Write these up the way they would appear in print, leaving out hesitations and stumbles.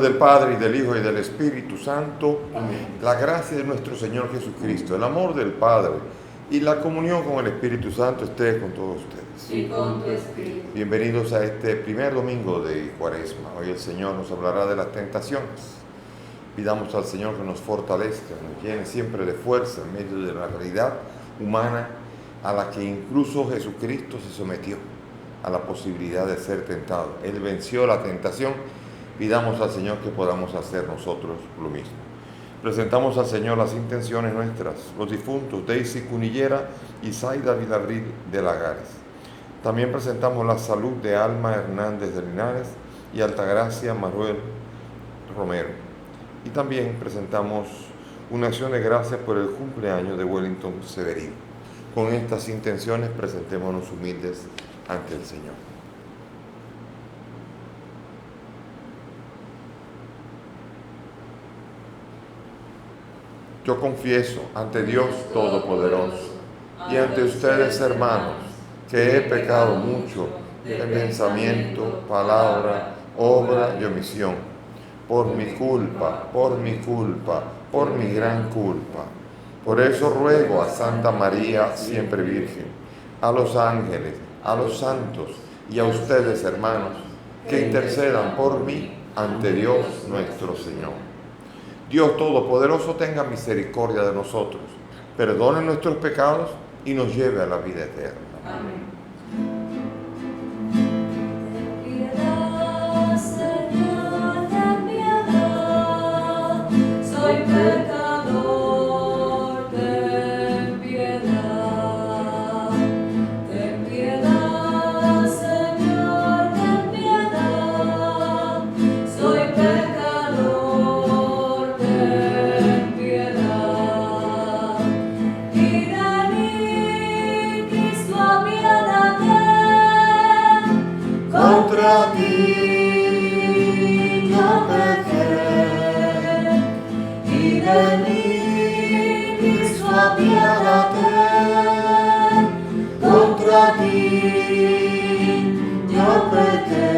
del Padre, y del Hijo, y del Espíritu Santo. Amén. La gracia de nuestro Señor Jesucristo, el amor del Padre y la comunión con el Espíritu Santo esté con todos ustedes. Y con tu espíritu. Bienvenidos a este primer domingo de Cuaresma. Hoy el Señor nos hablará de las tentaciones. Pidamos al Señor que nos fortalezca, nos llene siempre de fuerza en medio de la realidad humana a la que incluso Jesucristo se sometió, a la posibilidad de ser tentado. Él venció la tentación. Pidamos al Señor que podamos hacer nosotros lo mismo. Presentamos al Señor las intenciones nuestras, los difuntos Daisy Cunillera y Zaida Vilarril de Lagares. También presentamos la salud de Alma Hernández de Linares y Altagracia Maruel Romero. Y también presentamos una acción de gracias por el cumpleaños de Wellington Severino. Con estas intenciones presentémonos humildes ante el Señor. Yo confieso ante Dios Todopoderoso y ante ustedes, hermanos, que he pecado mucho de pensamiento, palabra, obra y omisión, por mi culpa, por mi gran culpa. Por eso ruego a Santa María, siempre Virgen, a los ángeles, a los santos y a ustedes, hermanos, que intercedan por mí ante Dios nuestro Señor. Dios Todopoderoso tenga misericordia de nosotros, perdone nuestros pecados y nos lleve a la vida eterna. Amén. Piedad, Señor, ten piedad, soy pecador, ten piedad. Ten piedad, Señor, ten piedad, soy pecador, ten piedad. Y de mí, Cristo, apiádate. Contra ti yo pequé, y de mí, Cristo, apiádate. Contra ti yo pequé.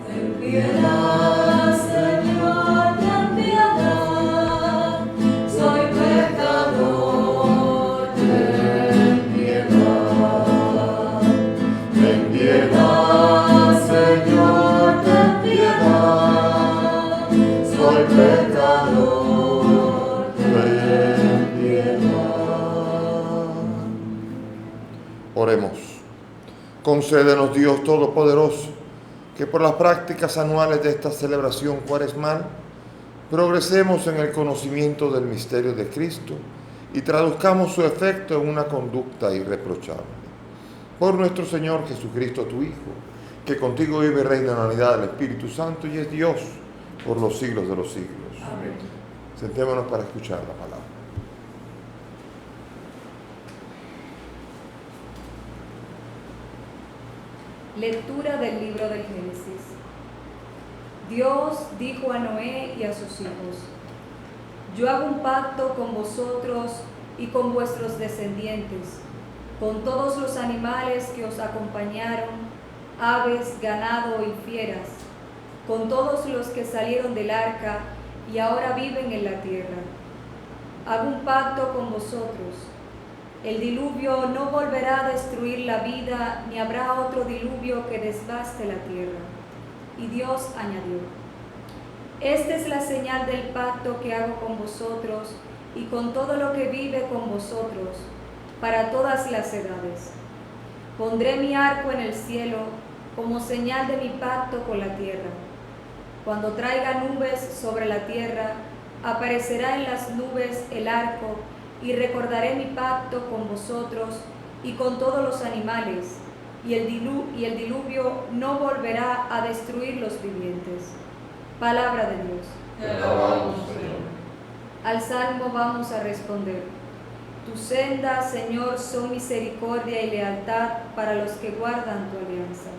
Ten piedad, Señor, ten piedad, soy pecador, ten piedad. Ten piedad, Señor, ten piedad, soy pecador, ten piedad. Oremos. Concédenos, Dios Todopoderoso, que por las prácticas anuales de esta celebración cuaresmal progresemos en el conocimiento del misterio de Cristo y traduzcamos su efecto en una conducta irreprochable. Por nuestro Señor Jesucristo, tu Hijo, que contigo vive y reina en la unidad del Espíritu Santo y es Dios por los siglos de los siglos. Amén. Sentémonos para escuchar la palabra. Lectura del libro del Génesis. Dios dijo a Noé y a sus hijos: Yo hago un pacto con vosotros y con vuestros descendientes, con todos los animales que os acompañaron, aves, ganado y fieras, con todos los que salieron del arca y ahora viven en la tierra. Hago un pacto con vosotros. El diluvio no volverá a destruir la vida, ni habrá otro diluvio que desbaste la tierra. Y Dios añadió: Esta es la señal del pacto que hago con vosotros y con todo lo que vive con vosotros, para todas las edades. Pondré mi arco en el cielo como señal de mi pacto con la tierra. Cuando traiga nubes sobre la tierra, aparecerá en las nubes el arco, y recordaré mi pacto con vosotros y con todos los animales, y el diluvio no volverá a destruir los vivientes. Palabra de Dios. Te alabamos, Señor. Al salmo vamos a responder: Tu senda, Señor, son misericordia y lealtad para los que guardan tu alianza.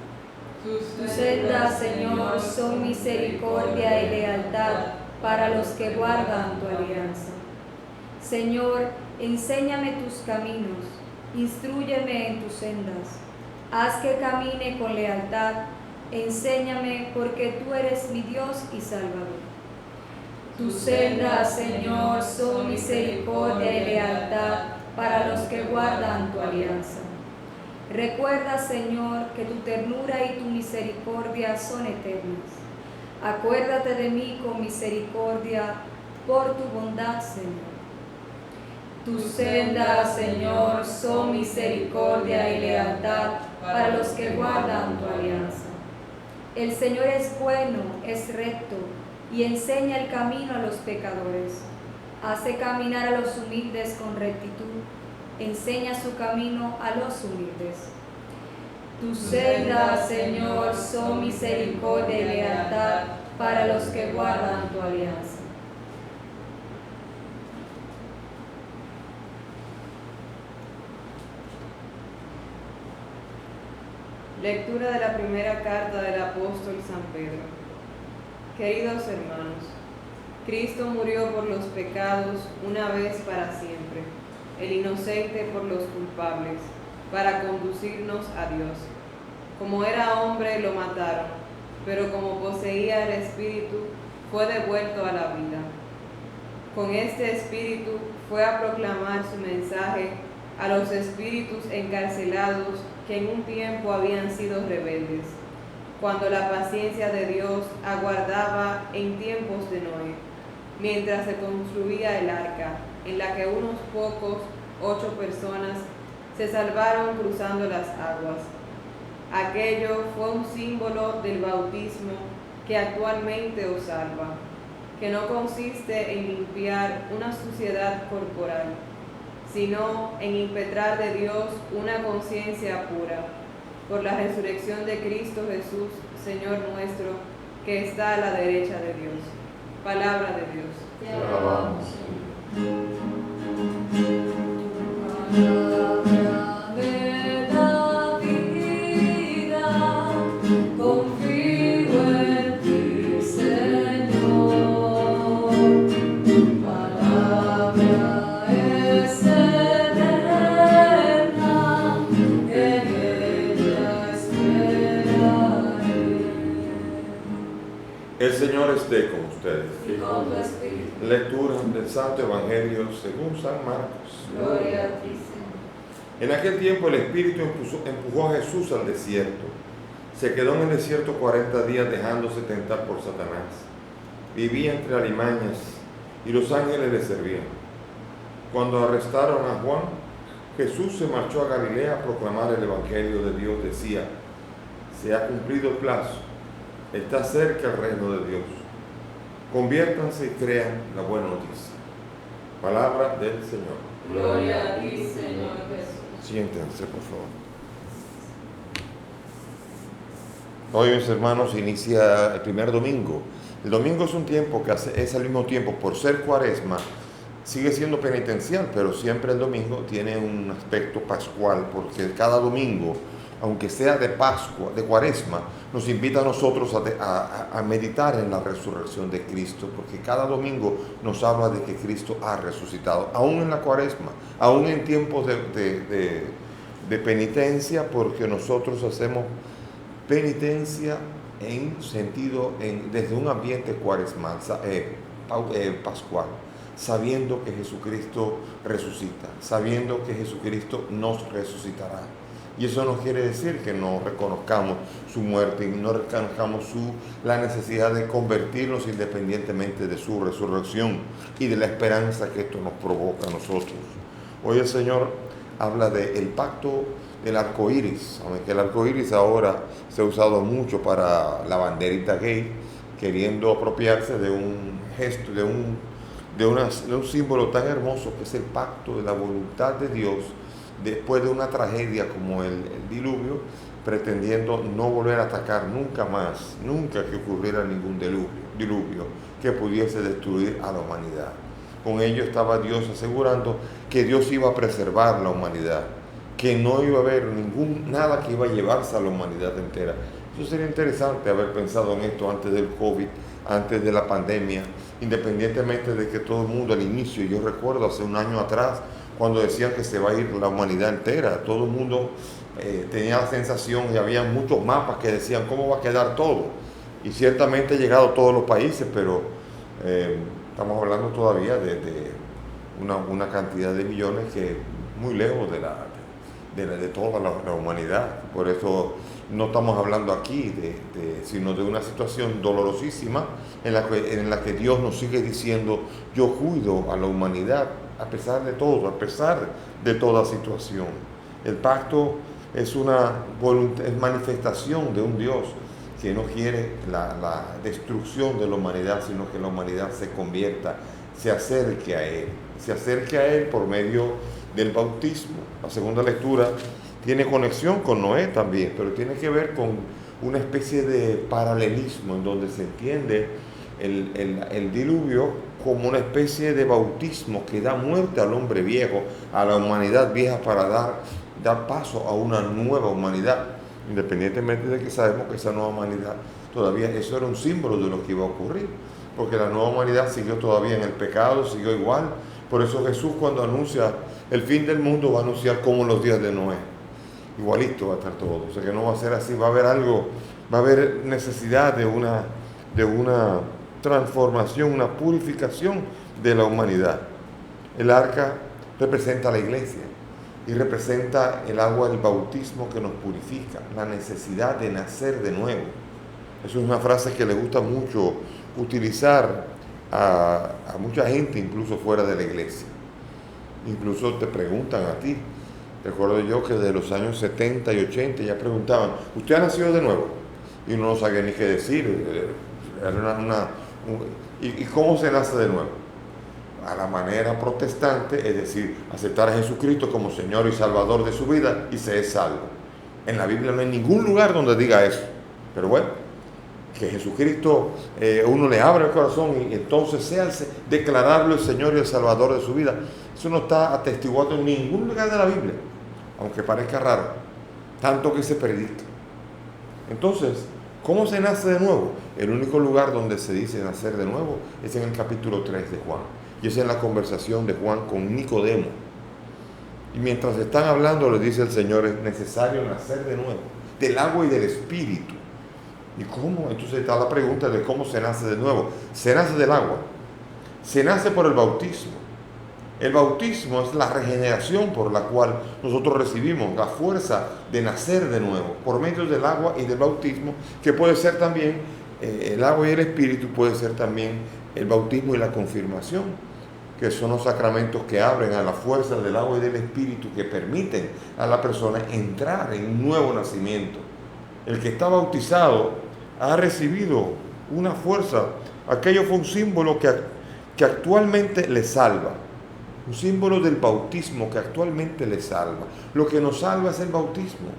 Tu senda, Señor, son misericordia y lealtad para los que guardan tu alianza. Señor, enséñame tus caminos, instrúyeme en tus sendas. Haz que camine con lealtad, Enséñame, porque tú eres mi Dios y Salvador. Tus sendas, Señor, son misericordia y lealtad para los que guardan tu alianza. Recuerda, Señor, que tu ternura y tu misericordia son eternas. Acuérdate de mí con misericordia por tu bondad, Señor. Tus sendas, Señor, son misericordia y lealtad para los que guardan tu alianza. El Señor es bueno, es recto, y enseña el camino a los pecadores. Hace caminar a los humildes con rectitud, enseña su camino a los humildes. Tus sendas, Señor, son misericordia y lealtad para los que guardan tu alianza. Lectura de la primera carta del apóstol San Pedro. Queridos hermanos, Cristo murió por los pecados una vez para siempre, el inocente por los culpables, para conducirnos a Dios. Como era hombre lo mataron, pero como poseía el Espíritu, fue devuelto a la vida. Con este Espíritu fue a proclamar su mensaje a los espíritus encarcelados que en un tiempo habían sido rebeldes, cuando la paciencia de Dios aguardaba en tiempos de Noé, mientras se construía el arca, en la que unos pocos, 8 personas, se salvaron cruzando las aguas. Aquello fue un símbolo del bautismo que actualmente os salva, que no consiste en limpiar una suciedad corporal, sino en impetrar de Dios una conciencia pura, por la resurrección de Cristo Jesús, Señor nuestro, que está a la derecha de Dios. Palabra de Dios. Te alabamos, Palabra de la vida, confío en ti, Señor. Palabra es eterna, en ella esperaré. El Señor esté con ustedes. y con tu espíritu. Lectura del Santo Evangelio según San Marcos. Gloria a ti, Señor. En aquel tiempo el Espíritu empujó a Jesús al desierto. Se quedó en el desierto 40 días dejándose tentar por Satanás. Vivía entre alimañas y los ángeles le servían. Cuando arrestaron a Juan, Jesús se marchó a Galilea a proclamar el Evangelio de Dios. Decía: se ha cumplido el plazo, está cerca el reino de Dios. Conviértanse y crean la buena noticia. Palabra del Señor. Gloria a ti, Señor Jesús. Siéntense, por favor. Hoy, mis hermanos, inicia el primer domingo. El domingo es un tiempo que es al mismo tiempo, por ser cuaresma, sigue siendo penitencial, pero siempre el domingo tiene un aspecto pascual, porque cada domingo, aunque sea de Pascua, de Cuaresma, nos invita a nosotros a meditar en la resurrección de Cristo, porque cada domingo nos habla de que Cristo ha resucitado, aún en la Cuaresma, aún en tiempos de penitencia, porque nosotros hacemos penitencia desde un ambiente cuaresmal, pascual, sabiendo que Jesucristo resucita, sabiendo que Jesucristo nos resucitará. Y eso no quiere decir que no reconozcamos su muerte y no reconozcamos la necesidad de convertirnos independientemente de su resurrección y de la esperanza que esto nos provoca a nosotros. Hoy el Señor habla del pacto del arco iris, aunque el arco iris ahora se ha usado mucho para la banderita gay, queriendo apropiarse de un gesto, de un símbolo tan hermoso que es el pacto de la voluntad de Dios después de una tragedia como el diluvio, pretendiendo no volver a atacar nunca más, nunca que ocurriera ningún diluvio que pudiese destruir a la humanidad. Con ello estaba Dios asegurando que Dios iba a preservar la humanidad, que no iba a haber nada que iba a llevarse a la humanidad entera. Eso sería interesante haber pensado en esto antes del COVID, antes de la pandemia, independientemente de que todo el mundo al inicio, yo recuerdo hace un año atrás, cuando decían que se va a ir la humanidad entera, todo el mundo tenía la sensación, y había muchos mapas que decían cómo va a quedar todo. Y ciertamente ha llegado a todos los países, pero estamos hablando todavía de una cantidad de millones que es muy lejos de toda la humanidad. Por eso no estamos hablando aquí sino de una situación dolorosísima en la que Dios nos sigue diciendo: yo cuido a la humanidad a pesar de todo, a pesar de toda situación. El pacto es manifestación de un Dios que no quiere la destrucción de la humanidad, sino que la humanidad se convierta, se acerque a Él por medio del bautismo. La segunda lectura tiene conexión con Noé también, pero tiene que ver con una especie de paralelismo en donde se entiende el diluvio como una especie de bautismo que da muerte al hombre viejo, a la humanidad vieja, para dar paso a una nueva humanidad, independientemente de que sabemos que esa nueva humanidad todavía, eso era un símbolo de lo que iba a ocurrir, porque la nueva humanidad siguió todavía en el pecado, siguió igual. Por eso Jesús, cuando anuncia el fin del mundo, va a anunciar como en los días de Noé. Igualito va a estar todo. O sea que no va a ser así, va a haber necesidad de una transformación, una purificación de la humanidad. El arca representa a la iglesia y representa el agua del bautismo que nos purifica, la necesidad de nacer de nuevo. Eso es una frase que le gusta mucho utilizar a mucha gente, incluso fuera de la iglesia. Incluso te preguntan a ti. Recuerdo yo que de los años 70 y 80 ya preguntaban: ¿usted ha nacido de nuevo? Y uno no sabía ni qué decir. ¿Y cómo se nace de nuevo? A la manera protestante, es decir, aceptar a Jesucristo como Señor y Salvador de su vida y se es salvo. En la Biblia no hay ningún lugar donde diga eso. Pero bueno, que Jesucristo, uno le abre el corazón y entonces sea declararlo el Señor y el Salvador de su vida. Eso no está atestiguado en ningún lugar de la Biblia, aunque parezca raro, tanto que se predica. Entonces, ¿cómo se nace de nuevo? El único lugar donde se dice nacer de nuevo es en el capítulo 3 de Juan, y es en la conversación de Juan con Nicodemo. Y mientras están hablando, le dice el Señor: es necesario nacer de nuevo, del agua y del Espíritu. ¿Y cómo? Entonces está la pregunta de cómo se nace de nuevo. Se nace del agua, se nace por el bautismo. El bautismo es la regeneración por la cual nosotros recibimos la fuerza de nacer de nuevo, por medio del agua y del bautismo, que puede ser también el agua y el Espíritu, puede ser también el bautismo y la confirmación, que son los sacramentos que abren a la fuerza del agua y del Espíritu, que permiten a la persona entrar en un nuevo nacimiento. El que está bautizado ha recibido una fuerza. Aquello fue un símbolo que actualmente le salva. Un símbolo del bautismo que actualmente le salva. Lo que nos salva es el bautismo.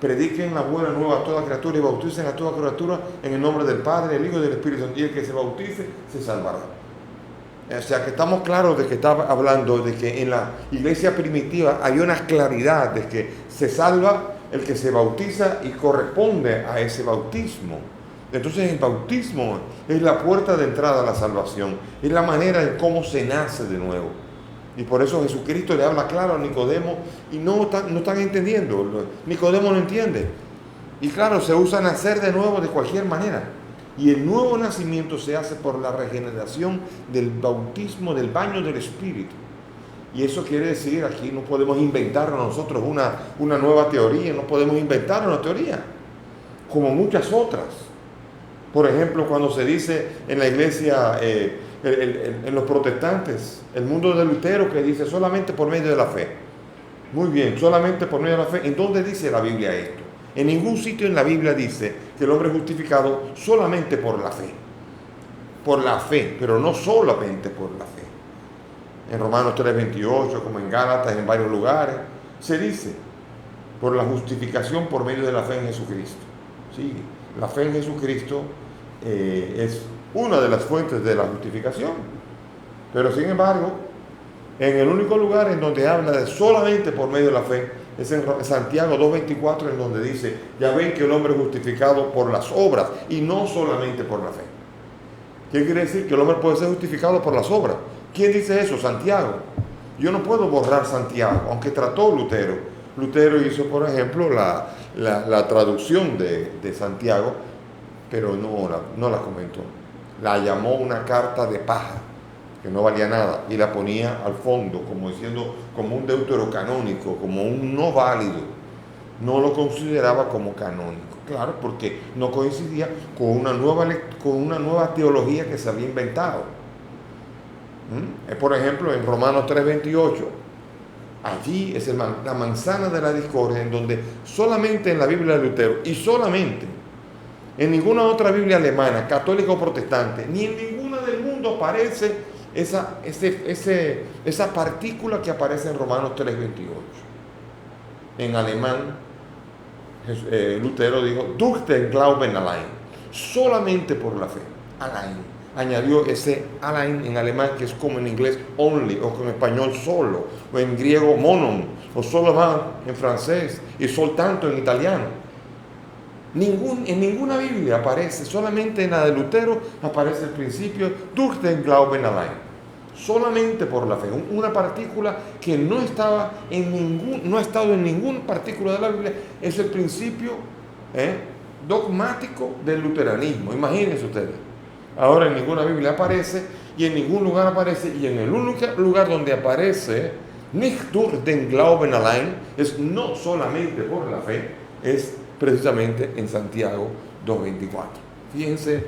Prediquen la buena nueva a toda criatura y bauticen a toda criatura en el nombre del Padre, del Hijo y del Espíritu Santo. Y el que se bautice se salvará. O sea que estamos claros de que estaba hablando de que en la iglesia primitiva hay una claridad de que se salva el que se bautiza y corresponde a ese bautismo. Entonces el bautismo es la puerta de entrada a la salvación, es la manera en cómo se nace de nuevo. Y por eso Jesucristo le habla claro a Nicodemo y no están entendiendo. Nicodemo no entiende. Y claro, se usa nacer de nuevo de cualquier manera. Y el nuevo nacimiento se hace por la regeneración del bautismo, del baño del Espíritu. Y eso quiere decir, aquí no podemos inventarnos nosotros una nueva teoría, no podemos inventar una teoría, como muchas otras. Por ejemplo, cuando se dice en la iglesia, en los protestantes, el mundo de Lutero, que dice solamente por medio de la fe. Muy bien, solamente por medio de la fe. ¿En dónde dice la Biblia esto? En ningún sitio en la Biblia dice que el hombre es justificado solamente por la fe. Por la fe, pero no solamente por la fe. En Romanos 3:28, como en Gálatas, en varios lugares, se dice por la justificación por medio de la fe en Jesucristo. Sí, la fe en Jesucristo es una de las fuentes de la justificación. Pero sin embargo, en el único lugar en donde habla de solamente por medio de la fe es en Santiago 2:24, en donde dice: ya ven que el hombre es justificado por las obras y no solamente por la fe. ¿Qué quiere decir? Que el hombre puede ser justificado por las obras. ¿Quién dice eso? Santiago. Yo no puedo borrar Santiago, aunque trató Lutero. Lutero hizo, por ejemplo, la traducción de Santiago, pero no la comentó. La llamó una carta de paja, que no valía nada, y la ponía al fondo, como diciendo, como un deuterocanónico, como un no válido. No lo consideraba como canónico, claro, porque no coincidía con una nueva teología que se había inventado. Por ejemplo, en Romanos 3:28, allí es la manzana de la discordia, en donde solamente en la Biblia de Lutero, y solamente en ninguna otra Biblia alemana, católica o protestante, ni en ninguna del mundo aparece esa partícula que aparece en Romanos 3:28. En alemán, Lutero dijo, durch den Glauben allein, solamente por la fe, allein. Añadió ese allein en alemán, que es como en inglés only, o en español solo, o en griego monon, o solo en francés, y soltanto en italiano. En ninguna Biblia aparece, solamente en la de Lutero aparece el principio durch den Glauben allein. Solamente por la fe, una partícula que no ha estado en ninguna partícula de la Biblia, es el principio dogmático del luteranismo. Imagínense ustedes. Ahora en ninguna Biblia aparece, y en ningún lugar aparece, y en el único lugar donde aparece nicht durch den Glauben allein, es no solamente por la fe, es precisamente en Santiago 2:24. Fíjense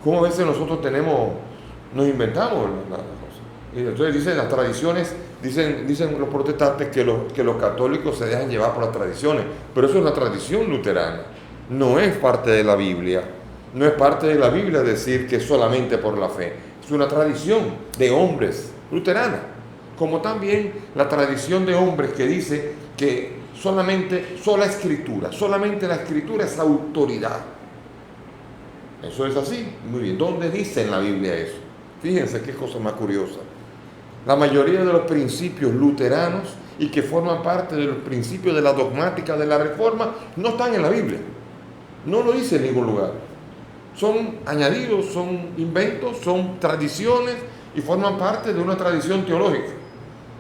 cómo a veces nosotros nos inventamos las cosas. Y entonces dicen las tradiciones, dicen los protestantes que los católicos se dejan llevar por las tradiciones, pero eso es una tradición luterana, no es parte de la Biblia. No es parte de la Biblia decir que solamente por la fe, es una tradición de hombres luterana, como también la tradición de hombres que dice que solamente la escritura es autoridad. Eso es así. Muy bien, ¿dónde dice en la Biblia eso? Fíjense qué cosa más curiosa. La mayoría de los principios luteranos y que forman parte de los principios de la dogmática de la Reforma no están en la Biblia. No lo dice en ningún lugar. Son añadidos, son inventos, son tradiciones y forman parte de una tradición teológica,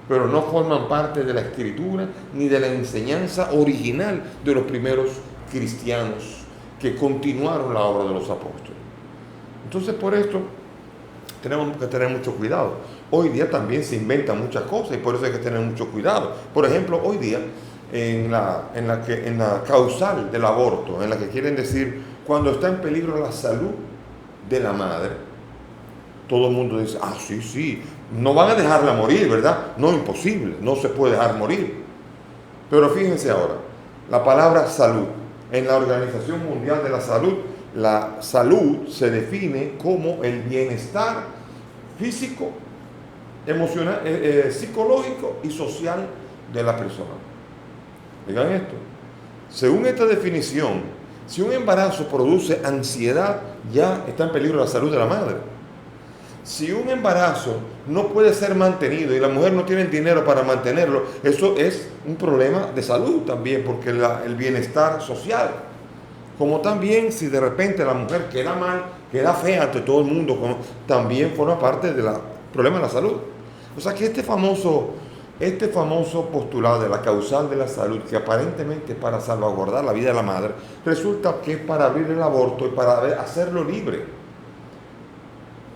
pero no forman parte de la escritura ni de la enseñanza original de los primeros cristianos que continuaron la obra de los apóstoles. Entonces, por esto tenemos que tener mucho cuidado. Hoy día también se inventan muchas cosas y por eso hay que tener mucho cuidado. Por ejemplo, hoy día en la causal del aborto, en la que quieren decir cuando está en peligro la salud de la madre, todo el mundo dice, sí, no van a dejarla morir, ¿verdad? No, imposible, no se puede dejar morir. Pero fíjense ahora, la palabra salud, en la Organización Mundial de la Salud, la salud se define como el bienestar físico, emocional, psicológico y social de la persona. Digan esto, según esta definición, si un embarazo produce ansiedad, ya está en peligro la salud de la madre. Si un embarazo no puede ser mantenido y la mujer no tiene el dinero para mantenerlo, eso es un problema de salud también, porque el bienestar social. Como también si de repente la mujer queda mal, queda fea ante todo el mundo, también forma parte del problema de la salud. O sea que este famoso postulado de la causal de la salud, que aparentemente es para salvaguardar la vida de la madre, resulta que es para abrir el aborto y para hacerlo libre.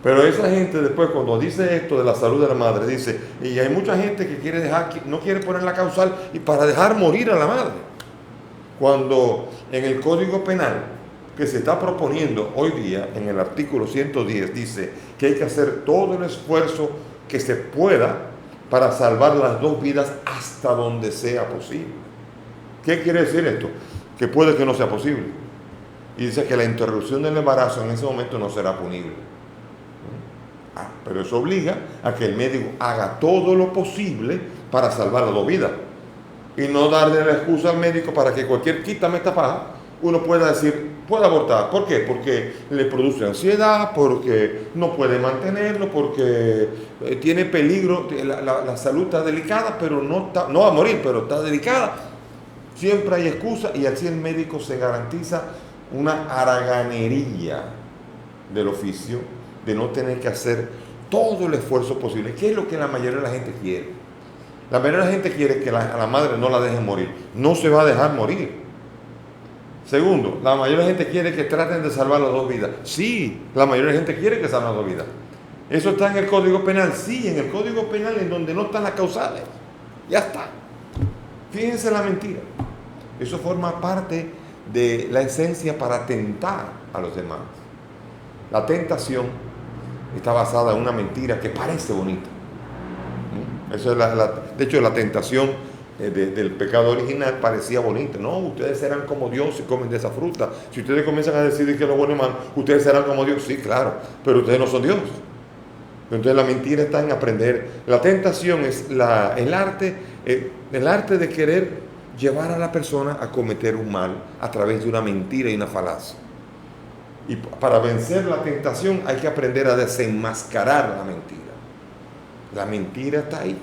Pero esa gente después, cuando dice esto de la salud de la madre, dice, y hay mucha gente que no quiere poner la causal y para dejar morir a la madre. Cuando en el Código Penal que se está proponiendo hoy día, en el artículo 110, dice que hay que hacer todo el esfuerzo que se pueda para salvar las dos vidas hasta donde sea posible. ¿Qué quiere decir esto? Que puede que no sea posible. Y dice que la interrupción del embarazo en ese momento no será punible. Pero eso obliga a que el médico haga todo lo posible para salvar las dos vidas. Y no darle la excusa al médico para que cualquier quítame esta paja, uno pueda decir, puede abortar. ¿Por qué? Porque le produce ansiedad, porque no puede mantenerlo, porque tiene peligro, la salud está delicada, pero no va a morir, pero está delicada. Siempre hay excusa y así el médico se garantiza una haraganería del oficio de no tener que hacer todo el esfuerzo posible, que es lo que la mayoría de la gente quiere. La mayoría de la gente quiere que a la madre no la dejen morir. No se va a dejar morir. Segundo, la mayoría de la gente quiere que traten de salvar las dos vidas. Sí, la mayoría de la gente quiere que salven las dos vidas. ¿Eso está en el Código Penal? Sí, en el Código Penal, en donde no están las causales. Ya está. Fíjense la mentira. Eso forma parte de la esencia para tentar a los demás. La tentación está basada en una mentira que parece bonita. Eso es de hecho, la tentación del pecado original parecía bonita. No, ustedes serán como Dios si comen de esa fruta. Si ustedes comienzan a decidir que es lo bueno y malo, ustedes serán como Dios. Sí, claro, pero ustedes no son Dios. Entonces la mentira está en aprender. La tentación es el arte de querer llevar a la persona a cometer un mal a través de una mentira y una falacia. Y para vencer la tentación hay que aprender a desenmascarar la mentira. La mentira está ahí.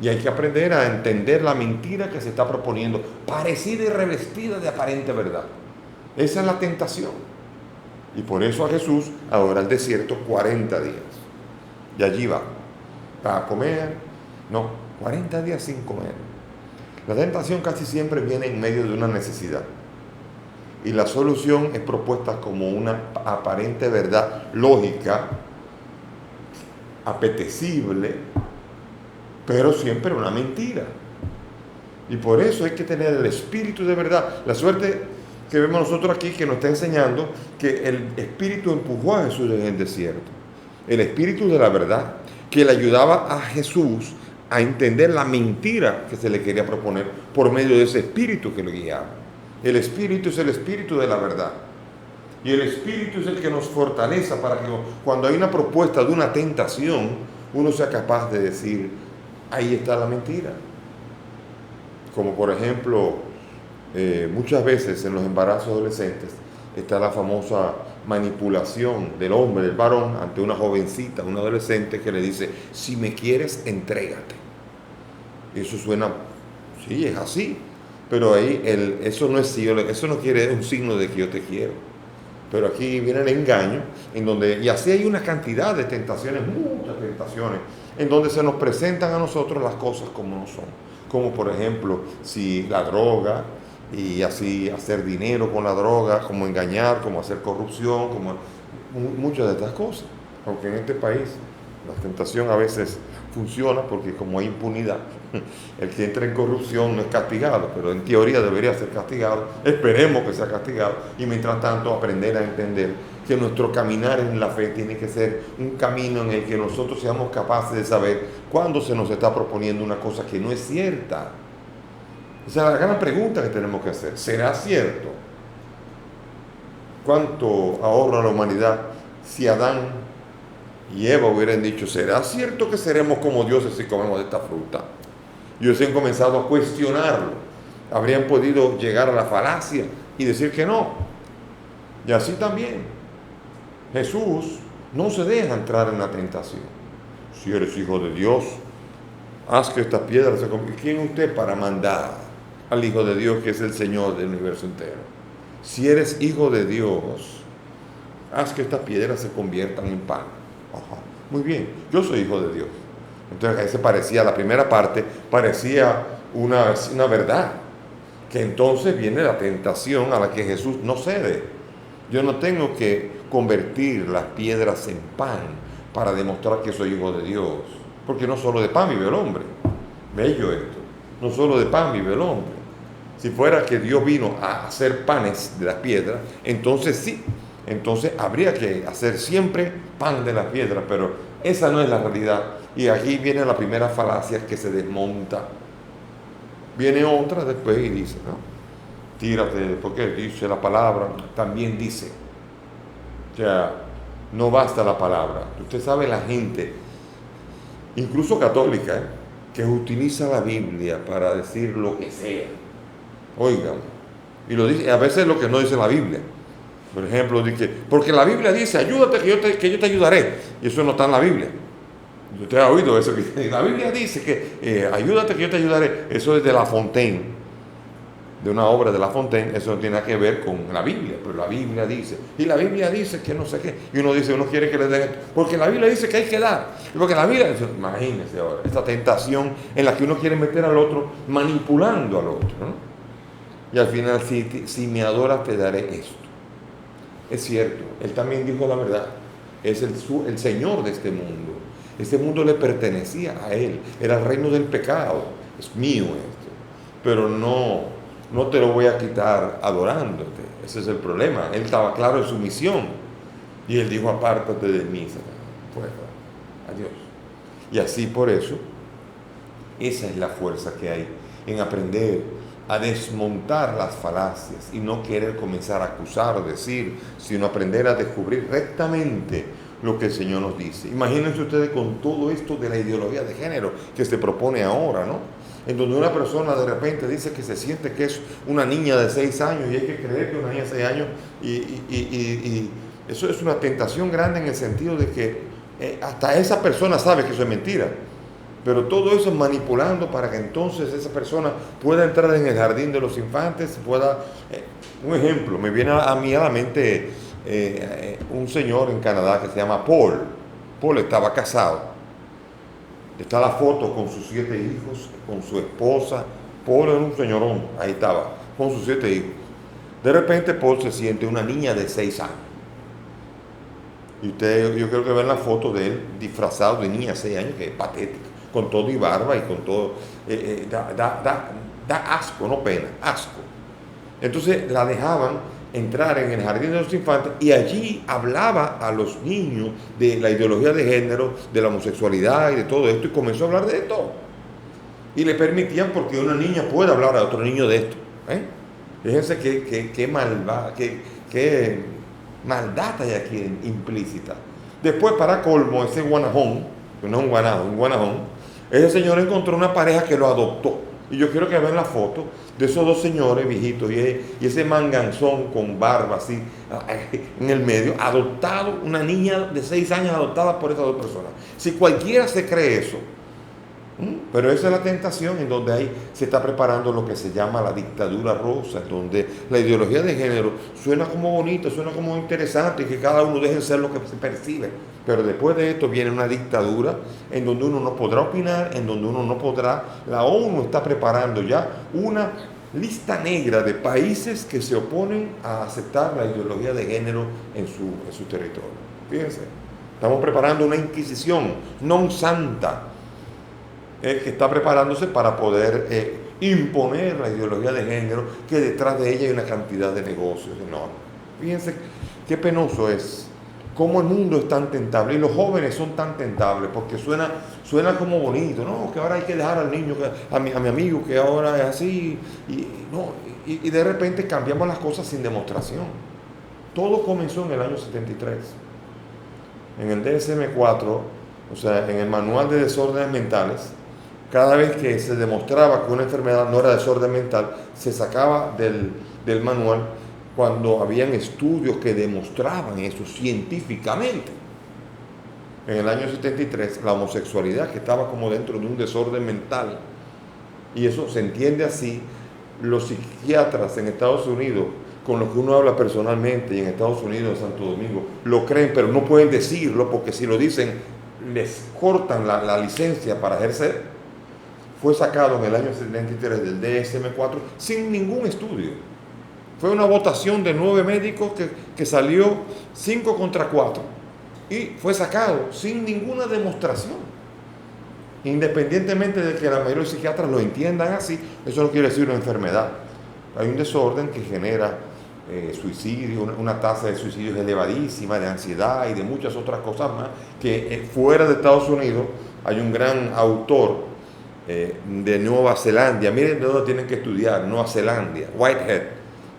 Y hay que aprender a entender la mentira que se está proponiendo, parecida y revestida de aparente verdad. Esa es la tentación. Y por eso a Jesús ahora al desierto 40 días. Y allí va. Para comer. No, 40 días sin comer. La tentación casi siempre viene en medio de una necesidad. Y la solución es propuesta como una aparente verdad lógica, apetecible, pero siempre una mentira. Y por eso hay que tener el espíritu de verdad. La suerte que vemos nosotros aquí, que nos está enseñando que el espíritu empujó a Jesús en el desierto. El espíritu de la verdad, que le ayudaba a Jesús a entender la mentira que se le quería proponer por medio de ese espíritu que lo guiaba. El espíritu es el espíritu de la verdad. Y el espíritu es el que nos fortalece para que cuando hay una propuesta de una tentación, uno sea capaz de decir, ahí está la mentira. Como por ejemplo, muchas veces en los embarazos adolescentes está la famosa manipulación del hombre, del varón, ante una jovencita, un adolescente que le dice, si me quieres, entrégate. Eso suena, sí, es así, pero ahí eso no es sí, eso no quiere un signo de que yo te quiero. Pero aquí viene el engaño, en donde, y así hay una cantidad de tentaciones, muchas tentaciones, en donde se nos presentan a nosotros las cosas como no son. Como por ejemplo, si la droga, y así hacer dinero con la droga, como engañar, como hacer corrupción, como muchas de estas cosas. Aunque en este país la tentación a veces funciona porque como hay impunidad, el que entra en corrupción no es castigado, pero en teoría debería ser castigado. Esperemos que sea castigado y mientras tanto aprender a entender que nuestro caminar en la fe tiene que ser un camino en el que nosotros seamos capaces de saber cuándo se nos está proponiendo una cosa que no es cierta. Esa es la gran pregunta que tenemos que hacer. ¿Será cierto? ¿Cuánto ahorra la humanidad si Adán y Eva hubieran dicho, ¿será cierto que seremos como dioses si comemos de esta fruta? Y ellos han comenzado a cuestionarlo. Habrían podido llegar a la falacia y decir que no. Y así también, Jesús no se deja entrar en la tentación. Si eres hijo de Dios, haz que estas piedras se conviertan. ¿Quién es usted para mandar al Hijo de Dios, que es el Señor del universo entero? Si eres hijo de Dios, haz que estas piedras se conviertan en pan. Ajá. Muy bien, yo soy hijo de Dios. Entonces, ese parecía, la primera parte, parecía una verdad. Que entonces viene la tentación a la que Jesús no cede. Yo no tengo que convertir las piedras en pan para demostrar que soy hijo de Dios. Porque no solo de pan vive el hombre. Bello esto. No solo de pan vive el hombre. Si fuera que Dios vino a hacer panes de las piedras, entonces sí. Entonces habría que hacer siempre pan de las piedras, pero esa no es la realidad. Y aquí viene la primera falacia que se desmonta. Viene otra después y dice, ¿no? Tírate, porque dice la palabra, también dice. O sea, no basta la palabra. Usted sabe la gente, incluso católica, que utiliza la Biblia para decir lo que sea. Oigan, y lo dice, a veces lo que no dice la Biblia. Por ejemplo, dice, porque la Biblia dice, ayúdate que yo te ayudaré. Y eso no está en la Biblia. Usted ha oído eso, que la Biblia dice que ayúdate que yo te ayudaré. Eso es de La Fontaine. de una obra de La Fontaine, eso no tiene nada que ver con la Biblia, pero la Biblia dice, y la Biblia dice que no sé qué, y uno dice, uno quiere que le den esto, porque la Biblia dice que hay que dar, y porque la Biblia dice, imagínense ahora, esta tentación en la que uno quiere meter al otro, manipulando al otro, ¿no? Y al final, si me adoras, te daré esto. Es cierto, Él también dijo la verdad, es el Señor de este mundo. Este mundo le pertenecía a Él, era el reino del pecado, es mío esto, pero no te lo voy a quitar adorándote. Ese es el problema. Él estaba claro en su misión y Él dijo, apártate de mí, fuera, adiós. Y así por eso, esa es la fuerza que hay en aprender a desmontar las falacias y no querer comenzar a acusar o decir, sino aprender a descubrir rectamente lo que el Señor nos dice. Imagínense ustedes con todo esto de la ideología de género que se propone ahora, ¿no? En donde una persona de repente dice que se siente que es una niña de 6 años y hay que creer que una niña de 6 años y eso es una tentación grande en el sentido de que hasta esa persona sabe que eso es mentira, pero todo eso es manipulando para que entonces esa persona pueda entrar en el jardín de los infantes, pueda... un ejemplo, me viene a mí a la mente un señor en Canadá que se llama Paul. Paul estaba casado. Está la foto con sus 7 hijos, con su esposa. Paul era un señorón, ahí estaba, con sus 7 hijos. De repente Paul se siente una niña de 6 años. Y yo creo que ven la foto de él disfrazado de niña de 6 años, que es patética, con todo y barba y con todo. Da asco, no pena, asco. Entonces la dejaban entrar en el jardín de los infantes y allí hablaba a los niños de la ideología de género, de la homosexualidad y de todo esto, y comenzó a hablar de esto. Y le permitían, porque una niña puede hablar a otro niño de esto. Fíjense qué maldad hay aquí implícita. Después, para colmo, ese guanajón, que no es un guanajón, ese señor encontró una pareja que lo adoptó. Y yo quiero que vean la foto de esos 2 señores viejitos y ese manganzón con barba así en el medio, adoptado, una niña de 6 años adoptada por esas 2 personas. Si cualquiera se cree eso, pero esa es la tentación en donde ahí se está preparando lo que se llama la dictadura rosa, en donde la ideología de género suena como bonito, suena como interesante y que cada uno deje de ser lo que se percibe. Pero después de esto viene una dictadura en donde uno no podrá opinar, en donde uno no podrá... La ONU está preparando ya una lista negra de países que se oponen a aceptar la ideología de género en su territorio. Fíjense, estamos preparando una inquisición non santa que está preparándose para poder imponer la ideología de género, que detrás de ella hay una cantidad de negocios enormes. Fíjense qué penoso es, cómo el mundo es tan tentable, y los jóvenes son tan tentables, porque suena como bonito, ¿no? Que ahora hay que dejar al niño, a mi amigo, que ahora es así, y de repente cambiamos las cosas sin demostración. Todo comenzó en el año 73. En el DSM-4, o sea, en el Manual de Desórdenes Mentales, cada vez que se demostraba que una enfermedad no era desorden mental, se sacaba del manual cuando habían estudios que demostraban eso científicamente. En el año 73, la homosexualidad, que estaba como dentro de un desorden mental, y eso se entiende así, los psiquiatras en Estados Unidos, con los que uno habla personalmente, y en Estados Unidos, en Santo Domingo, lo creen, pero no pueden decirlo, porque si lo dicen, les cortan la licencia para ejercer. Fue sacado en el año 73 del DSM-4 sin ningún estudio. Fue una votación de 9 médicos que salió 5 contra 4 y fue sacado sin ninguna demostración. Independientemente de que la mayoría de los psiquiatras lo entiendan así, eso no quiere decir una enfermedad. Hay un desorden que genera suicidio, una tasa de suicidios elevadísima, de ansiedad y de muchas otras cosas más, que fuera de Estados Unidos hay un gran autor de Nueva Zelanda, miren de dónde tienen que estudiar, Nueva Zelanda, Whitehead,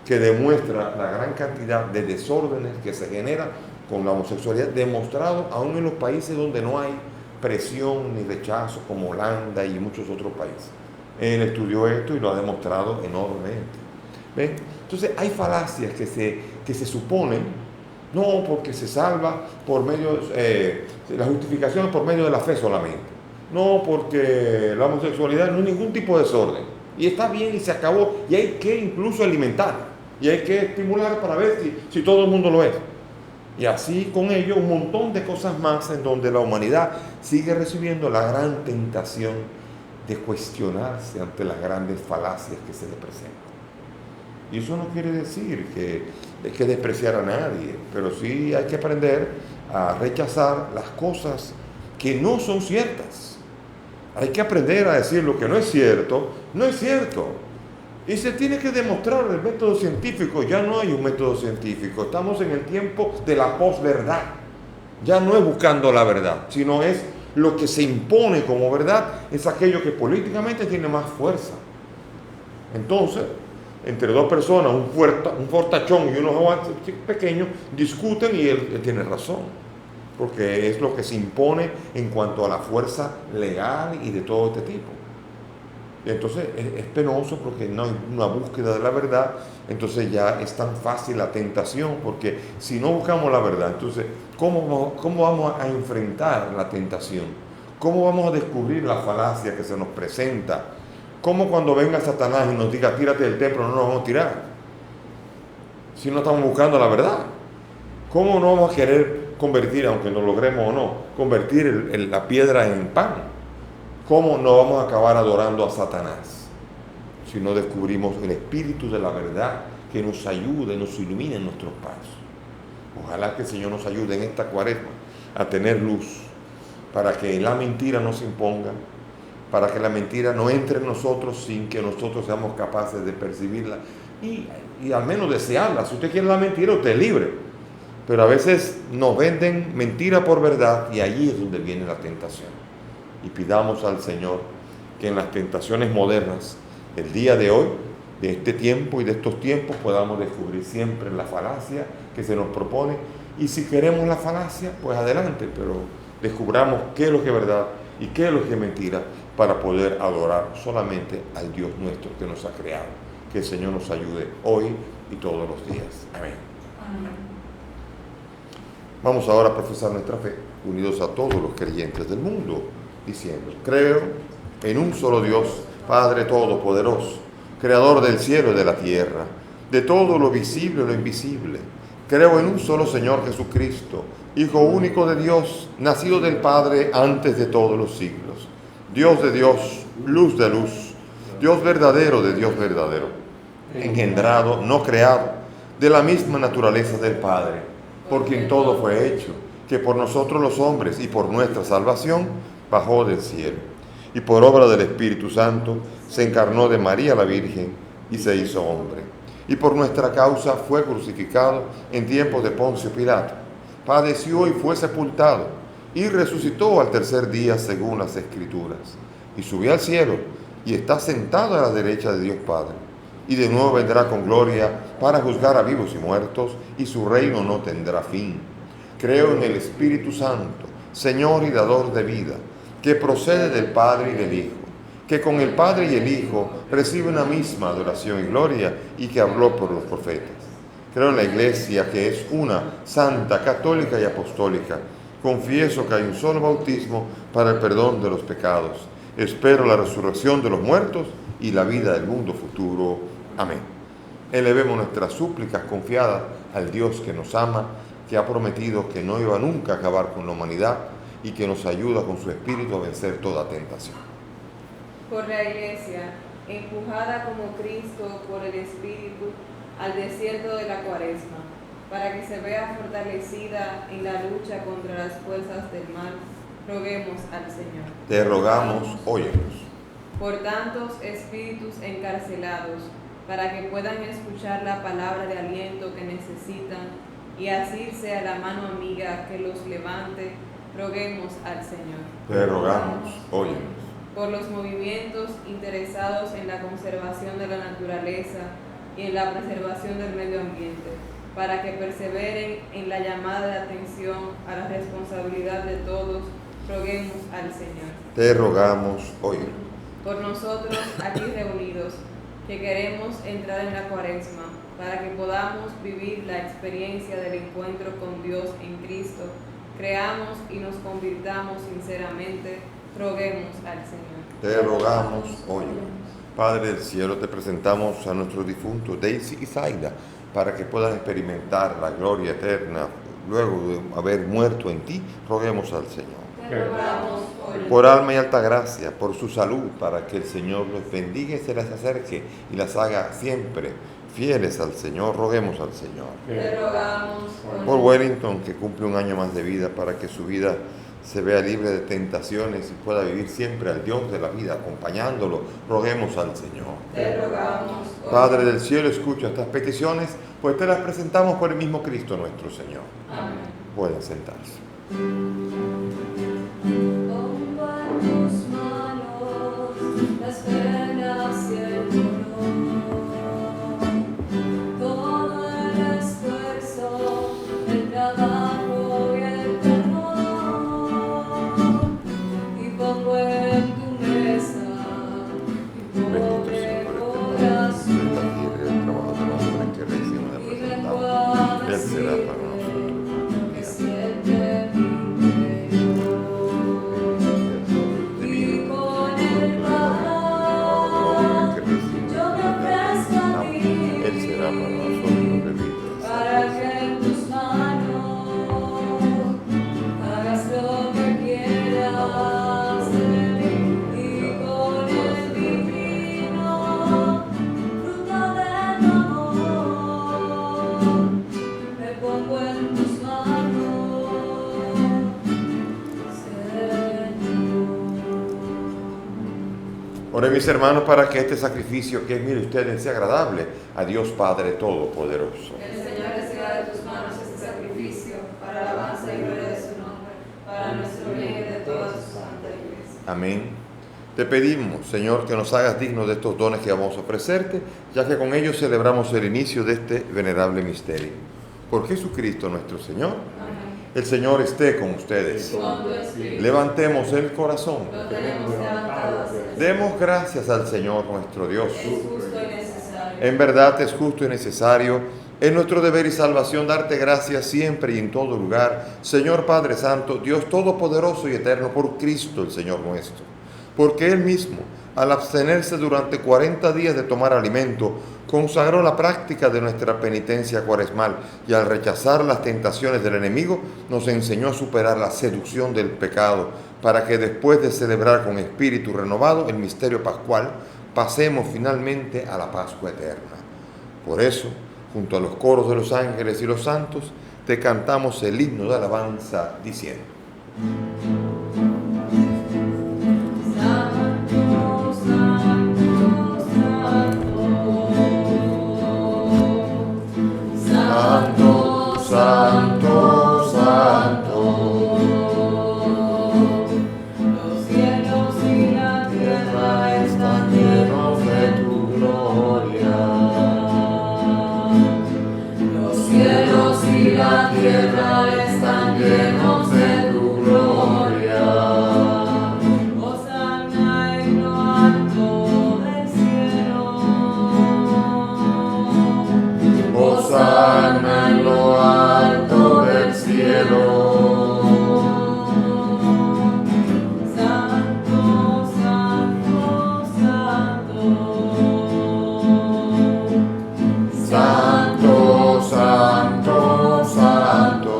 que demuestra la gran cantidad de desórdenes que se generan con la homosexualidad, demostrado aún en los países donde no hay presión ni rechazo, como Holanda y muchos otros países. Él estudió esto y lo ha demostrado enormemente. ¿Ven? Entonces hay falacias que se suponen, no porque se salva por medio, la justificación es por medio de la fe solamente. No, porque la homosexualidad no es ningún tipo de desorden. Y está bien y se acabó. Y hay que incluso alimentar. Y hay que estimular para ver si todo el mundo lo es. Y así con ello un montón de cosas más en donde la humanidad sigue recibiendo la gran tentación de cuestionarse ante las grandes falacias que se le presentan. Y eso no quiere decir que hay que despreciar a nadie, pero sí hay que aprender a rechazar las cosas que no son ciertas. Hay que aprender a decir lo que no es cierto, no es cierto. Y se tiene que demostrar el método científico. Ya no hay un método científico. Estamos en el tiempo de la posverdad. Ya no es buscando la verdad, sino es lo que se impone como verdad, es aquello que políticamente tiene más fuerza. Entonces, entre dos personas, un fortachón y unos pequeños, discuten y él tiene razón, porque es lo que se impone en cuanto a la fuerza legal y de todo este tipo. Y entonces es penoso porque no hay una búsqueda de la verdad, entonces ya es tan fácil la tentación, porque si no buscamos la verdad, entonces ¿cómo vamos a enfrentar la tentación? ¿Cómo vamos a descubrir la falacia que se nos presenta? ¿Cómo cuando venga Satanás y nos diga tírate del templo no nos vamos a tirar? Si no estamos buscando la verdad. ¿Cómo no vamos a querer convertir, aunque lo logremos o no, convertir la piedra en pan? ¿Cómo no vamos a acabar adorando a Satanás si no descubrimos el espíritu de la verdad que nos ayude, nos ilumine en nuestros pasos? Ojalá que el Señor nos ayude en esta cuaresma a tener luz para que la mentira no se imponga, para que la mentira no entre en nosotros sin que nosotros seamos capaces de percibirla y al menos desearla. Si usted quiere la mentira, usted es libre. Pero a veces nos venden mentira por verdad y allí es donde viene la tentación. Y pidamos al Señor que en las tentaciones modernas, el día de hoy, de este tiempo y de estos tiempos, podamos descubrir siempre la falacia que se nos propone. Y si queremos la falacia, pues adelante, pero descubramos qué es lo que es verdad y qué es lo que es mentira para poder adorar solamente al Dios nuestro que nos ha creado. Que el Señor nos ayude hoy y todos los días. Amén. Amén. Vamos ahora a profesar nuestra fe, unidos a todos los creyentes del mundo, diciendo: creo en un solo Dios, Padre Todopoderoso, Creador del cielo y de la tierra, de todo lo visible y lo invisible. Creo en un solo Señor Jesucristo, Hijo único de Dios, nacido del Padre antes de todos los siglos, Dios de Dios, luz de luz, Dios verdadero de Dios verdadero, engendrado, no creado, de la misma naturaleza del Padre, por quien todo fue hecho, que por nosotros los hombres y por nuestra salvación bajó del cielo, y por obra del Espíritu Santo se encarnó de María la Virgen y se hizo hombre, y por nuestra causa fue crucificado en tiempos de Poncio Pilato, padeció y fue sepultado, y resucitó al tercer día según las Escrituras, y subió al cielo, y está sentado a la derecha de Dios Padre, y de nuevo vendrá con gloria para juzgar a vivos y muertos, y su reino no tendrá fin. Creo en el Espíritu Santo, Señor y dador de vida, que procede del Padre y del Hijo, que con el Padre y el Hijo recibe una misma adoración y gloria, y que habló por los profetas. Creo en la Iglesia, que es una, santa, católica y apostólica. Confieso que hay un solo bautismo para el perdón de los pecados. Espero la resurrección de los muertos y la vida del mundo futuro. Amén. Elevemos nuestras súplicas confiadas al Dios que nos ama, que ha prometido que no iba nunca a acabar con la humanidad y que nos ayuda con su Espíritu a vencer toda tentación. Por la Iglesia, empujada como Cristo por el Espíritu al desierto de la Cuaresma, para que se vea fortalecida en la lucha contra las fuerzas del mal, roguemos al Señor. Te rogamos, óyenos. Por tantos espíritus encarcelados, para que puedan escuchar la palabra de aliento que necesitan y así sea la mano amiga que los levante, roguemos al Señor. Te rogamos, óyenos. Por los movimientos interesados en la conservación de la naturaleza y en la preservación del medio ambiente, para que perseveren en la llamada de atención a la responsabilidad de todos, roguemos al Señor. Te rogamos, óyenos. Por nosotros aquí reunidos, que queremos entrar en la Cuaresma, para que podamos vivir la experiencia del encuentro con Dios en Cristo, creamos y nos convirtamos sinceramente, roguemos al Señor. Te rogamos, óyenos. Padre del cielo, te presentamos a nuestros difuntos Daisy y Zaida para que puedan experimentar la gloria eterna luego de haber muerto en ti. Roguemos al Señor. Te rogamos Por alma y alta gracia, por su salud, para que el Señor los bendiga y se les acerque y las haga siempre fieles al Señor. Roguemos al Señor. Te rogamos Por Wellington, que cumple un año más de vida, para que su vida se vea libre de tentaciones y pueda vivir siempre al Dios de la vida, acompañándolo. Roguemos al Señor. Te rogamos Padre del cielo, escucha estas peticiones, pues te las presentamos por el mismo Cristo nuestro Señor. Amén. Pueden sentarse. Pongo en tus manos las penas y el dolor, todo el esfuerzo, el trabajo y el temor, y pongo en tu mesa mi pobre corazón, y me enjuagas Él será para lo que siente mi interior. Y con el pan yo me ofrezco a ti, Él será para nosotros bebidas. para que en tus manos hagas lo que quieras de mí. Y con el divino fruto de tu amor me pongo en tus manos, Señor. Ore, mis hermanos, para que este sacrificio que es, mire ustedes, sea agradable a Dios Padre Todopoderoso. Que el Señor reciba de tus manos este sacrificio para alabanza y gloria de su nombre, para nuestro bien y de toda su santa iglesia. Amén. Te pedimos, Señor, que nos hagas dignos de estos dones que vamos a ofrecerte, ya que con ellos celebramos el inicio de este venerable misterio. Por Jesucristo nuestro Señor. Amén. El Señor esté con ustedes. Con tu espíritu Levantemos el corazón. lo tenemos levantado hacia el Señor. Demos gracias al Señor nuestro Dios. Es justo y necesario. En verdad es justo y necesario, es nuestro deber y salvación darte gracias siempre y en todo lugar, Señor Padre Santo, Dios Todopoderoso y Eterno, por Cristo el Señor nuestro. Porque Él mismo, al abstenerse durante 40 días de tomar alimento, consagró la práctica de nuestra penitencia cuaresmal y al rechazar las tentaciones del enemigo, nos enseñó a superar la seducción del pecado, para que después de celebrar con espíritu renovado el misterio pascual, pasemos finalmente a la Pascua eterna. Por eso, junto a los coros de los ángeles y los santos, te cantamos el himno de alabanza diciendo: Santo, santo, santo, Santo, Santo, Santo, los cielos y la tierra están llenos de tu gloria. Los cielos y la tierra están llenos de tu gloria. Hosana en lo alto del cielo. Hosana en lo alto del cielo. Santo, santo, santo. Santo, Santo, Santo.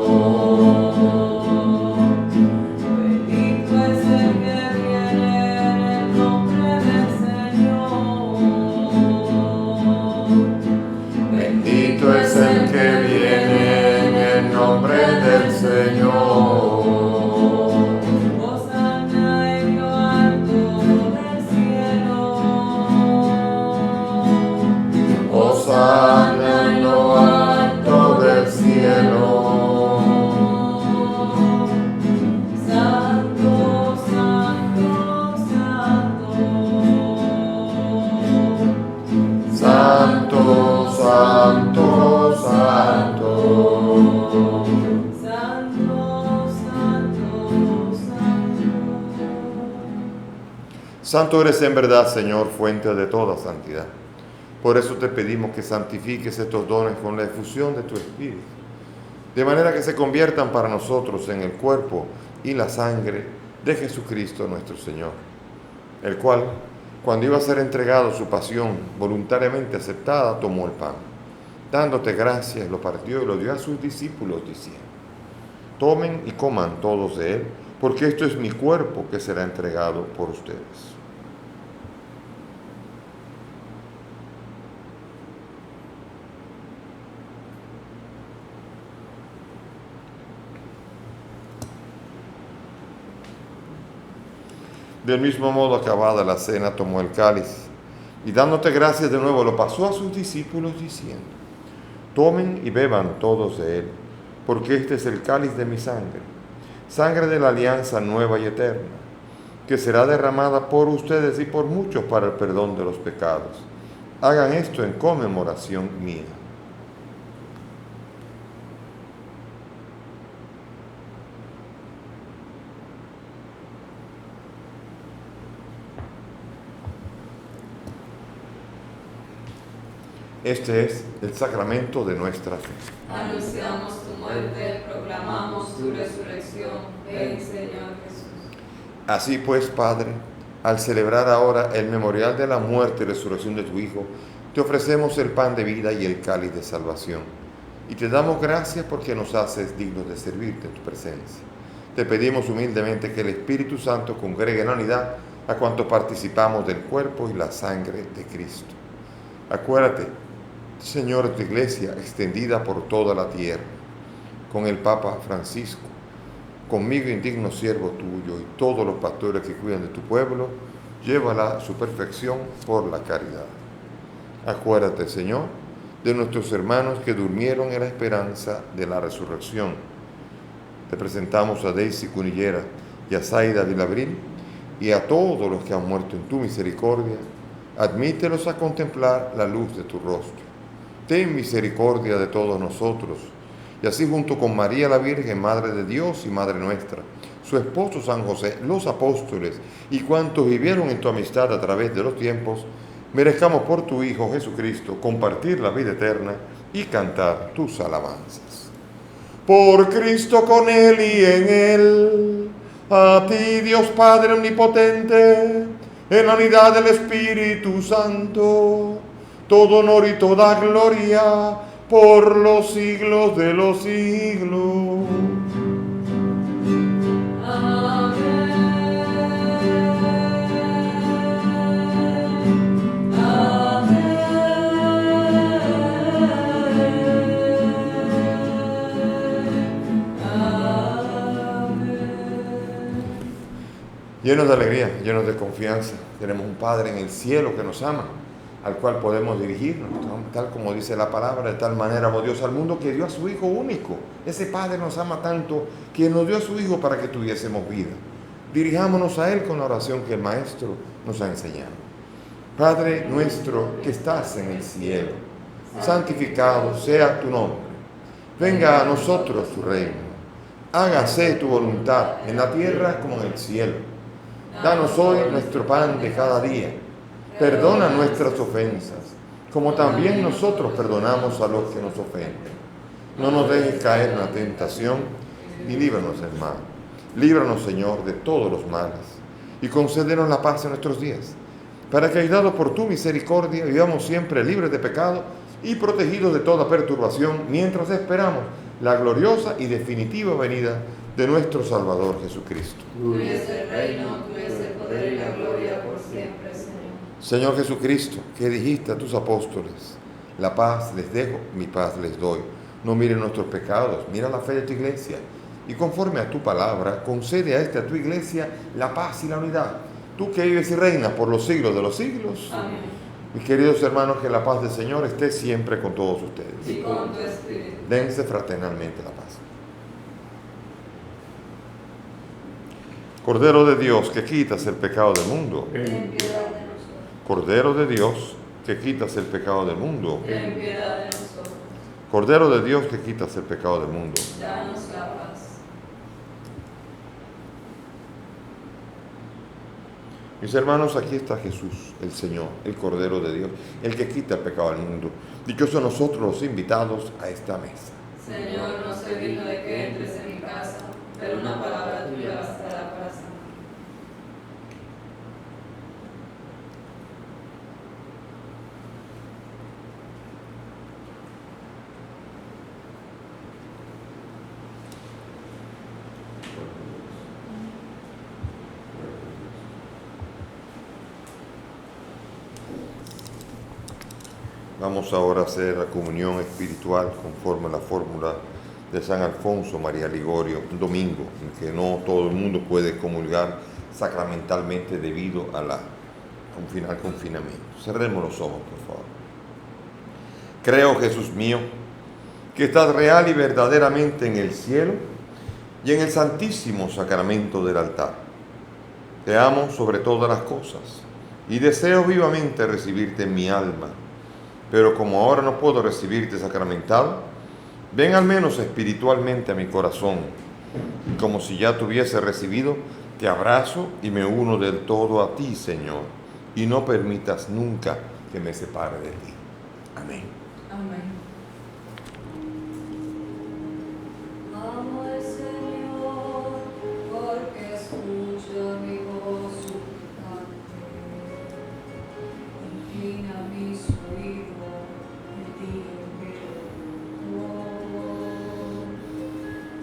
Bendito es el que viene en el nombre del Señor. Bendito es el que viene en el nombre del Señor. Hosana en lo alto del cielo. Hosana en lo alto del cielo. Santo, santo, santo. Santo, Santo, Santo. Santo, santo, santo. Santo eres en verdad, Señor, fuente de toda santidad. Por eso te pedimos que santifiques estos dones con la efusión de tu Espíritu, de manera que se conviertan para nosotros en el cuerpo y la sangre de Jesucristo nuestro Señor, el cual, Cuando iba a ser entregado su pasión voluntariamente aceptada, tomó el pan. Dándote gracias, lo partió y lo dio a sus discípulos, diciendo: tomen y coman todos de él, porque esto es mi cuerpo que será entregado por ustedes. Del mismo modo, acabada la cena, tomó el cáliz y dándote gracias de nuevo, lo pasó a sus discípulos diciendo: tomen y beban todos de él, porque este es el cáliz de mi sangre, sangre de la alianza nueva y eterna, que será derramada por ustedes y por muchos para el perdón de los pecados. Hagan esto en conmemoración mía. Este es el sacramento de nuestra fe. Anunciamos tu muerte, proclamamos tu resurrección. Ven, Señor Jesús. Así pues, Padre, al celebrar ahora el memorial de la muerte y resurrección de tu Hijo, te ofrecemos el pan de vida y el cáliz de salvación. Y te damos gracias porque nos haces dignos de servirte en tu presencia. Te pedimos humildemente que el Espíritu Santo congregue en la unidad a cuantos participamos del cuerpo y la sangre de Cristo. Acuérdate, Señor, de tu iglesia extendida por toda la tierra, con el Papa Francisco, conmigo indigno siervo tuyo y todos los pastores que cuidan de tu pueblo, llévala a su perfección por la caridad. Acuérdate, Señor, de nuestros hermanos que durmieron en la esperanza de la resurrección. Te presentamos a Daisy Cunillera y a Zaida Vilabril y a todos los que han muerto en tu misericordia. Admítelos a contemplar la luz de tu rostro. Ten misericordia de todos nosotros, y así junto con María la Virgen, Madre de Dios y Madre nuestra, su esposo San José, los apóstoles y cuantos vivieron en tu amistad a través de los tiempos, merezcamos por tu Hijo Jesucristo compartir la vida eterna y cantar tus alabanzas. Por Cristo, con Él y en Él, a ti Dios Padre Omnipotente, en la unidad del Espíritu Santo, todo honor y toda gloria por los siglos de los siglos. Amén. Amén. Amén. Llenos de alegría, llenos de confianza, tenemos un Padre en el cielo que nos ama, al cual podemos dirigirnos, tal como dice la palabra. De tal manera amó Dios al mundo que dio a su Hijo único. Ese Padre nos ama tanto que nos dio a su Hijo para que tuviésemos vida. Dirijámonos a Él con la oración que el Maestro nos ha enseñado. Padre nuestro que estás en el cielo, santificado sea tu nombre. Venga a nosotros tu reino. Hágase tu voluntad en la tierra como en el cielo. Danos hoy nuestro pan de cada día. Perdona nuestras ofensas, como también nosotros perdonamos a los que nos ofenden. No nos dejes caer en la tentación y líbranos del mal. Líbranos, Señor, de todos los males y concédenos la paz en nuestros días, para que, ayudados por tu misericordia, vivamos siempre libres de pecado y protegidos de toda perturbación, mientras esperamos la gloriosa y definitiva venida de nuestro Salvador Jesucristo. Tuyo es el reino, tuyo es el poder y la gloria por siempre, Señor. Señor Jesucristo, que dijiste a tus apóstoles: la paz les dejo, mi paz les doy. No miren nuestros pecados, mira la fe de tu iglesia. Y conforme a tu palabra, concede a tu iglesia la paz y la unidad. Tú que vives y reinas por los siglos de los siglos. Amén. Mis queridos hermanos, que la paz del Señor esté siempre con todos ustedes. Y con tu espíritu. Dense fraternalmente la paz. Cordero de Dios, que quitas el pecado del mundo. Ten piedad de nosotros. Cordero de Dios, que quitas el pecado del mundo. Ten piedad de nosotros. Cordero de Dios, que quitas el pecado del mundo. Danos la paz. Mis hermanos, aquí está Jesús, el Señor, el Cordero de Dios, el que quita el pecado del mundo. Dichosos nosotros los invitados a esta mesa. Señor, no soy digno de que entres en mi casa, pero una palabra tuya bastará para sanar. Vamos ahora a hacer la comunión espiritual conforme a la fórmula de San Alfonso María Ligorio, un domingo en que no todo el mundo puede comulgar sacramentalmente debido a un final confinamiento. Cerremos los ojos, por favor. Creo, Jesús mío, que estás real y verdaderamente en el cielo y en el santísimo sacramento del altar. Te amo sobre todas las cosas y deseo vivamente recibirte en mi alma, pero como ahora no puedo recibirte sacramental, ven al menos espiritualmente a mi corazón, y como si ya te hubiese recibido, te abrazo y me uno del todo a ti, Señor, y no permitas nunca que me separe de ti. Amén. Amén. Amo al Señor porque escucha mi voz suplicante. Inclina mis oídos el día que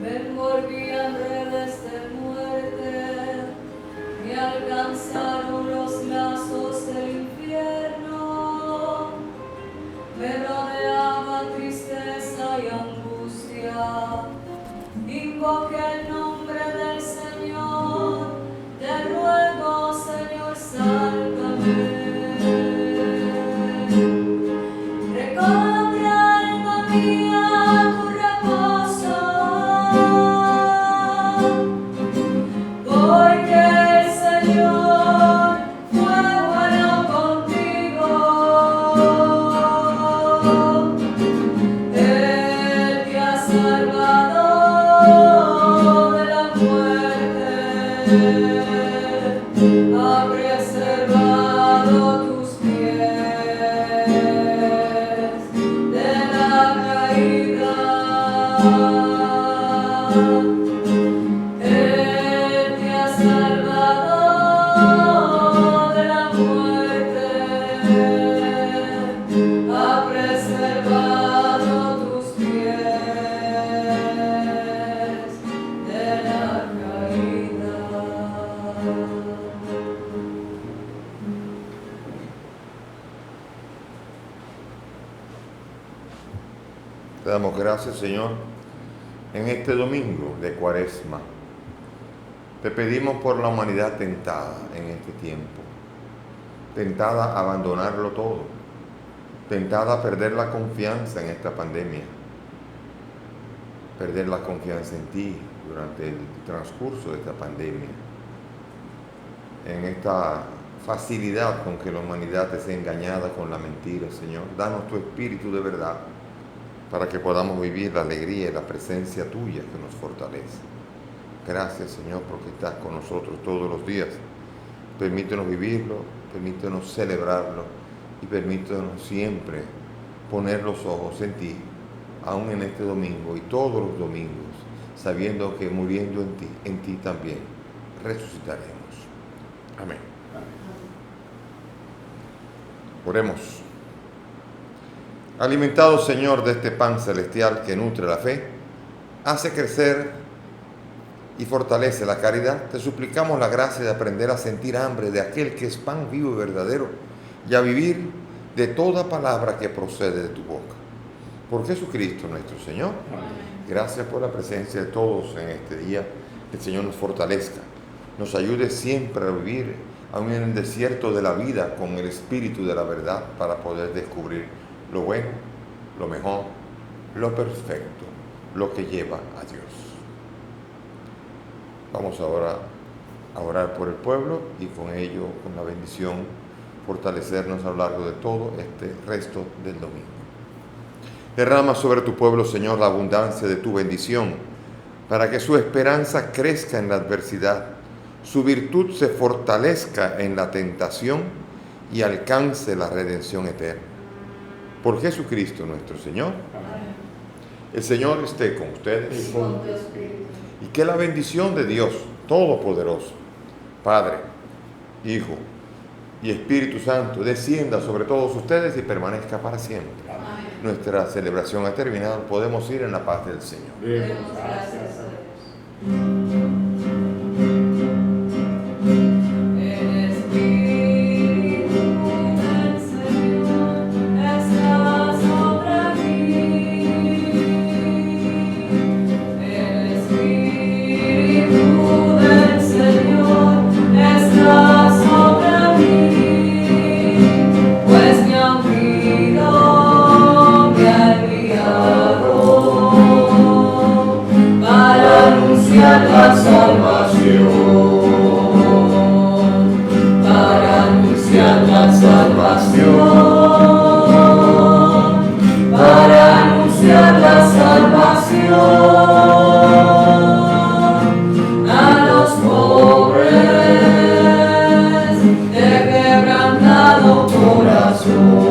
me envolvían redes de muerte, me alcanzaron los lazos del infierno, me rodeaba tristeza y angustia. Invoqué el nombre del Señor, te ruego, Señor, sálvame. Recobre, alma mía, tu reposo, porque el Señor fue bueno contigo. Él te ha salvado de la muerte, ha preservado tus pies de la caída. Él te ha salvado de la muerte, ha preservado tus pies de la caída. Te damos gracias, Señor, en este domingo de Cuaresma. Te pedimos por la humanidad tentada en este tiempo, tentada a abandonarlo todo, tentada a perder la confianza en esta pandemia, perder la confianza en ti durante el transcurso de esta pandemia, en esta facilidad con que la humanidad es engañada con la mentira, Señor. Danos tu espíritu de verdad para que podamos vivir la alegría y la presencia tuya que nos fortalece. Gracias, Señor, porque estás con nosotros todos los días. Permítenos vivirlo, permítenos celebrarlo y permítenos siempre poner los ojos en ti, aún en este domingo y todos los domingos, sabiendo que muriendo en ti también resucitaremos. Amén. Oremos. Alimentado, Señor, de este pan celestial que nutre la fe, hace crecer y fortalece la caridad, te suplicamos la gracia de aprender a sentir hambre de aquel que es pan vivo y verdadero, y a vivir de toda palabra que procede de tu boca. Por Jesucristo nuestro Señor. Gracias por la presencia de todos en este día. Que el Señor nos fortalezca, nos ayude siempre a vivir aún en el desierto de la vida con el espíritu de la verdad para poder descubrir lo bueno, lo mejor, lo perfecto, lo que lleva a Dios. Vamos ahora a orar por el pueblo y con ello, con la bendición, fortalecernos a lo largo de todo este resto del domingo. Derrama sobre tu pueblo, Señor, la abundancia de tu bendición, para que su esperanza crezca en la adversidad, su virtud se fortalezca en la tentación y alcance la redención eterna. Por Jesucristo nuestro Señor. Amén. El Señor esté con ustedes. Y con tu espíritu. Y que la bendición de Dios Todopoderoso, Padre, Hijo y Espíritu Santo, descienda sobre todos ustedes y permanezca para siempre. Amén. Nuestra celebración ha terminado. Podemos ir en la paz del Señor. Demos gracias a Dios. El Espíritu del Señor está anunciar la salvación, para anunciar la salvación, para anunciar la salvación a los pobres de quebrantado corazón.